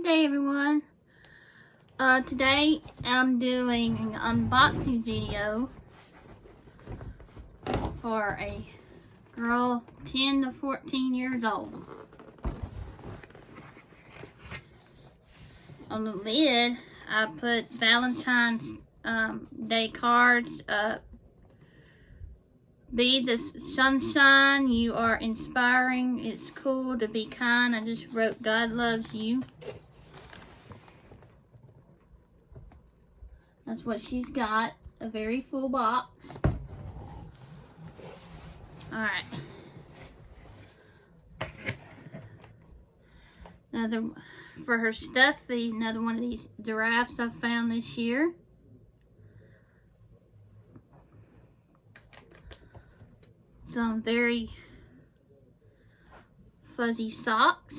Good day, everyone. Today I'm doing an unboxing video for a girl 10 to 14 years old. On the lid, I put Valentine's Day cards. Be the sunshine, you are inspiring, it's cool to be kind. I just wrote God loves you. That's what she's got, a very full box. Alright. Another, for her stuffy, another one of these giraffes I found this year. Some very fuzzy socks.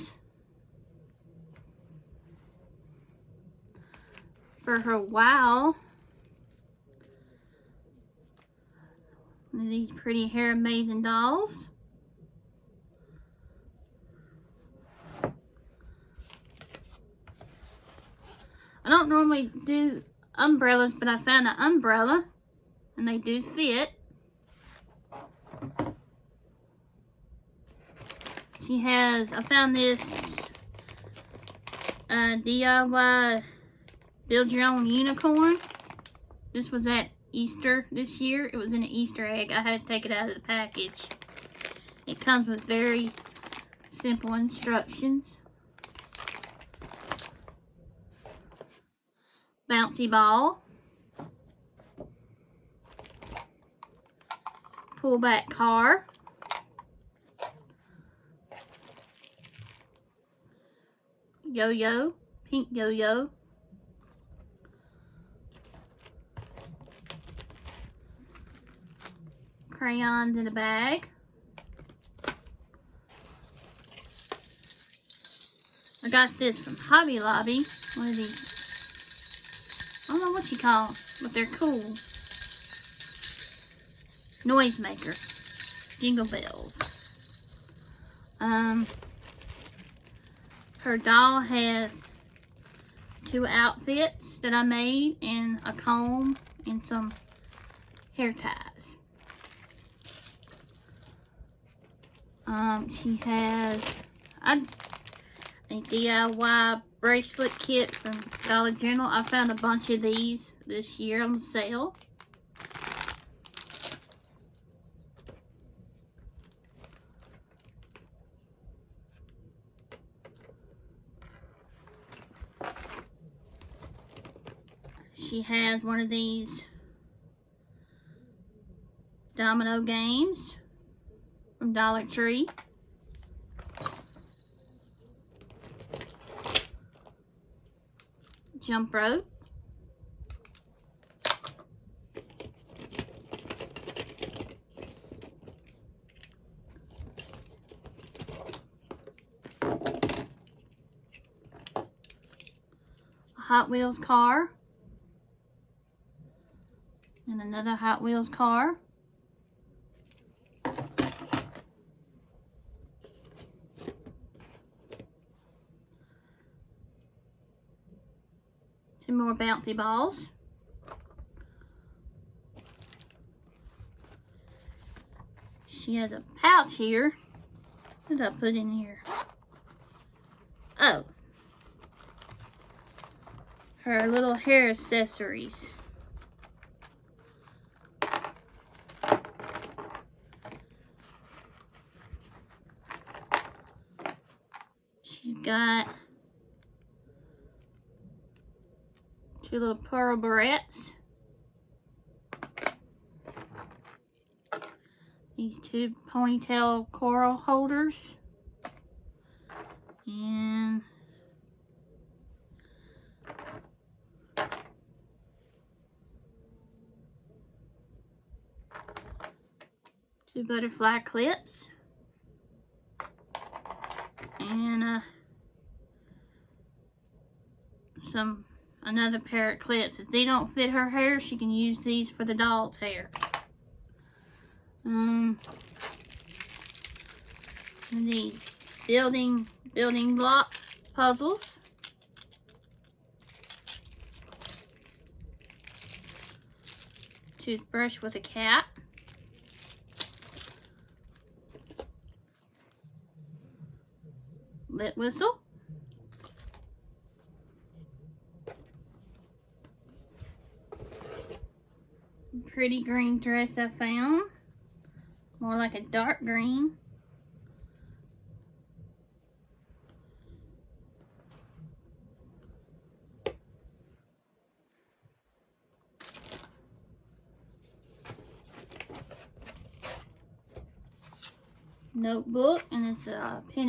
For her wow, one of these pretty hair amazing dolls. I don't normally do umbrellas, but I found an umbrella and they do fit. She has, I found this DIY Build Your Own Unicorn. This was at Easter this year. It was in an Easter egg. I had to take it out of the package. It comes with very simple instructions. Bouncy ball. Pull back car. Yo-yo. Pink yo-yo. Crayons in a bag. I got this from Hobby Lobby. One of these, I don't know what you call them, but they're cool. Noisemaker. Jingle bells. Her doll has 2 outfits that I made, and a comb and some hair ties. She has a DIY bracelet kit from Dollar General. I found a bunch of these this year on sale. She has one of these domino games from Dollar Tree. Jump rope. A Hot Wheels car. And another Hot Wheels car. Two more bouncy balls. She has a pouch here. What did I put in here? Oh. Her little hair accessories. She's got 2 little pearl barrettes. These 2 ponytail coral holders. And two butterfly clips. And another pair of clips. If they don't fit her hair, she can use these for the doll's hair. These building block puzzles. toothbrush with a cap. Lip whistle. Pretty green dress I found. More like a dark green. Notebook, and it's a Pen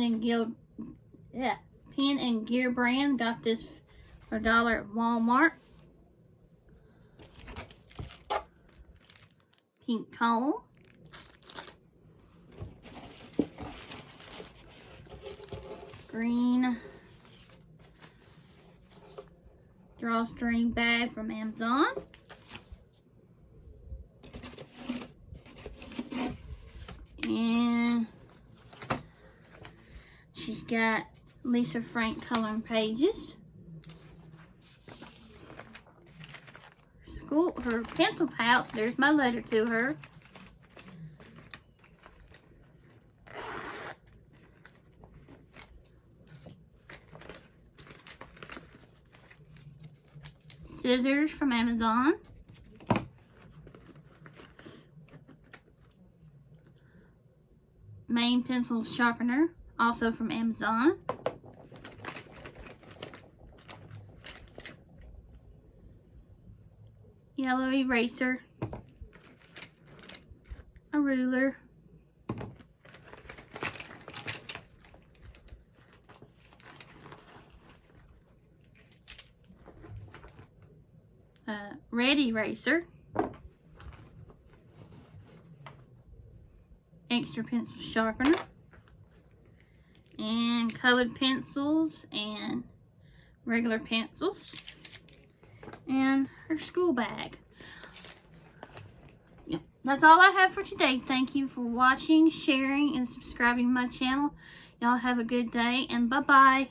and Gear brand. Got this for $1 at Walmart. Pink comb. Green drawstring bag from Amazon. And she's got Lisa Frank coloring pages. Her pencil pouch. There's my letter to her. Scissors from Amazon. Main pencil sharpener, also from Amazon. Yellow eraser. A ruler. Red eraser. Extra pencil sharpener. And colored pencils and regular pencils. And her school bag. Yep, that's all I have for today. Thank you for watching, sharing, and subscribing to my channel. Y'all have a good day, and bye-bye.